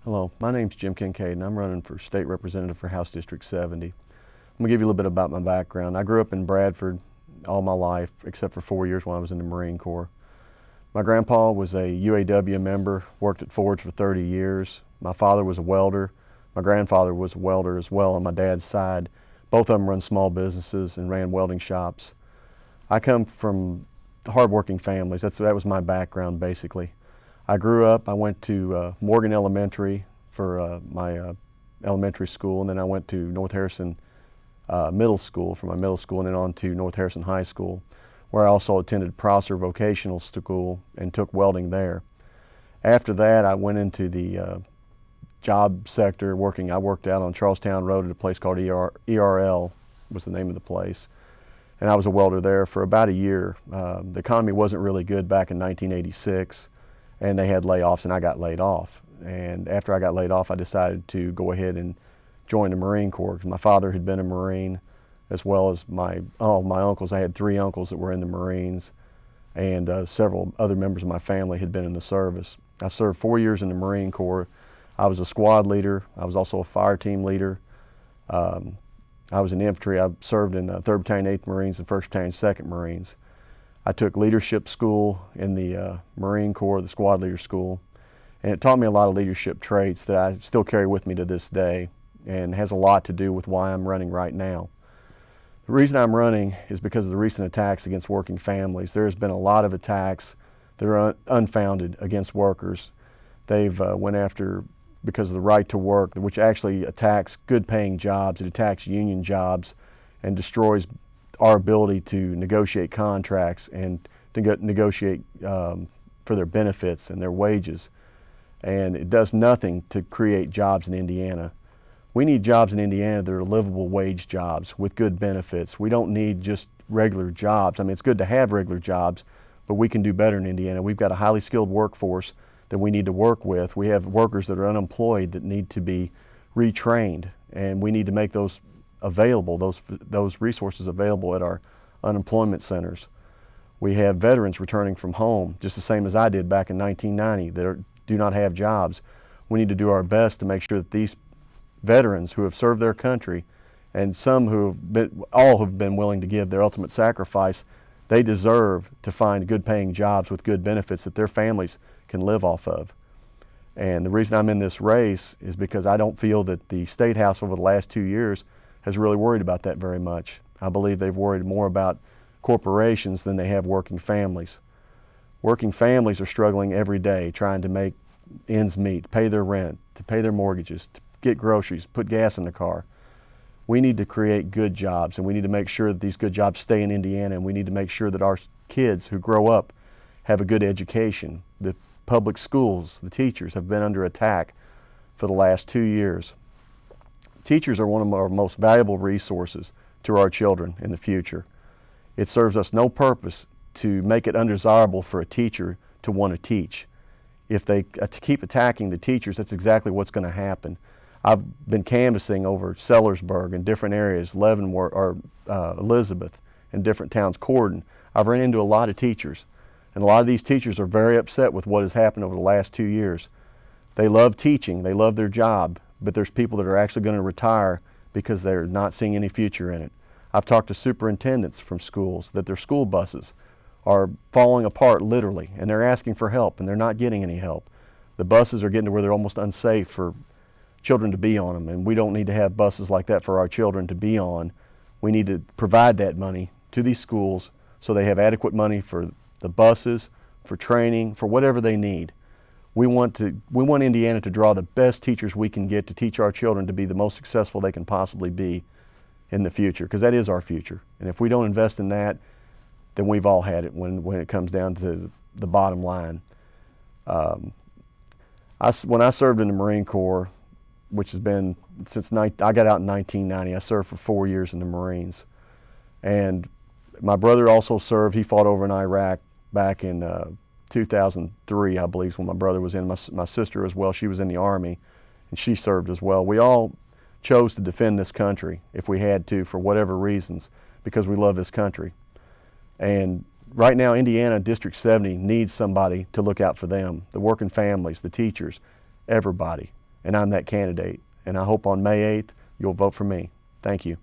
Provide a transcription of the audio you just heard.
Hello, my name's Jim Kincaid and I'm running for State Representative for House District 70. I'm going to give you a little bit about my background. I grew up in Bradford all my life except for 4 years when I was in the Marine Corps. My grandpa was a UAW member, worked at Ford's for 30 years. My father was a welder. My grandfather was a welder as well on my dad's side. Both of them run small businesses and ran welding shops. I come from hardworking families. That was my background basically. I grew up, I went to Morgan Elementary for my elementary school, and then I went to North Harrison Middle School for my middle school, and then on to North Harrison High School, where I also attended Prosser Vocational School and took welding there. After that, I went into the job sector working. I worked out on Charlestown Road at a place called ERL was the name of the place, and I was a welder there for about a year. The economy wasn't really good back in 1986. And they had layoffs, and I got laid off. And after I got laid off, I decided to go ahead and join the Marine Corps. My father had been a Marine, as well as my uncles. I had 3 uncles that were in the Marines, and several other members of my family had been in the service. I served 4 years in the Marine Corps. I was a squad leader. I was also a fire team leader. I was in infantry. I served in 3rd Battalion, 8th Marines, and 1st Battalion, 2nd Marines. I took leadership school in the Marine Corps, the squad leader school, and it taught me a lot of leadership traits that I still carry with me to this day, and has a lot to do with why I'm running right now. The reason I'm running is because of the recent attacks against working families. There's been a lot of attacks that are unfounded against workers. They've went after, because of the right to work, which actually attacks good paying jobs, it attacks union jobs, and destroys our ability to negotiate contracts and to negotiate for their benefits and their wages. And it does nothing to create jobs in Indiana. We need jobs in Indiana that are livable wage jobs with good benefits. We don't need just regular jobs. I mean, it's good to have regular jobs, but we can do better in Indiana. We've got a highly skilled workforce that we need to work with. We have workers that are unemployed that need to be retrained, and we need to make those available, those resources available at our unemployment centers. We have veterans returning from home, just the same as I did back in 1990, that do not have jobs. We need to do our best to make sure that these veterans who have served their country, and some all have been willing to give their ultimate sacrifice, they deserve to find good paying jobs with good benefits that their families can live off of. And the reason I'm in this race is because I don't feel that the State House over the last 2 years has really worried about that very much. I believe they've worried more about corporations than they have working families. Working families are struggling every day trying to make ends meet, pay their rent, to pay their mortgages, to get groceries, put gas in the car. We need to create good jobs, and we need to make sure that these good jobs stay in Indiana, and we need to make sure that our kids who grow up have a good education. The public schools, the teachers have been under attack for the last 2 years. Teachers are one of our most valuable resources to our children in the future. It serves us no purpose to make it undesirable for a teacher to want to teach. If they keep attacking the teachers, that's exactly what's going to happen. I've been canvassing over Sellersburg and different areas, Leavenworth or Elizabeth, and different towns, Corden. I've run into a lot of teachers, and a lot of these teachers are very upset with what has happened over the last 2 years. They love teaching, they love their job, but there's people that are actually going to retire because they're not seeing any future in it. I've talked to superintendents from schools that their school buses are falling apart literally, and they're asking for help, and they're not getting any help. The buses are getting to where they're almost unsafe for children to be on them, and we don't need to have buses like that for our children to be on. We need to provide that money to these schools so they have adequate money for the buses, for training, for whatever they need. We want Indiana to draw the best teachers we can get to teach our children to be the most successful they can possibly be in the future, because that is our future. And if we don't invest in that, then we've all had it when it comes down to the bottom line. When I served in the Marine Corps, which has been since I got out in 1990, I served for 4 years in the Marines. And my brother also served. He fought over in Iraq back in 2003, I believe, is when my brother was in. My sister as well, she was in the Army, and she served as well. We all chose to defend this country if we had to, for whatever reasons, because we love this country. And right now, Indiana District 70 needs somebody to look out for them, the working families, the teachers, everybody. and I'm that candidate. And I hope on May 8th you'll vote for me. Thank you.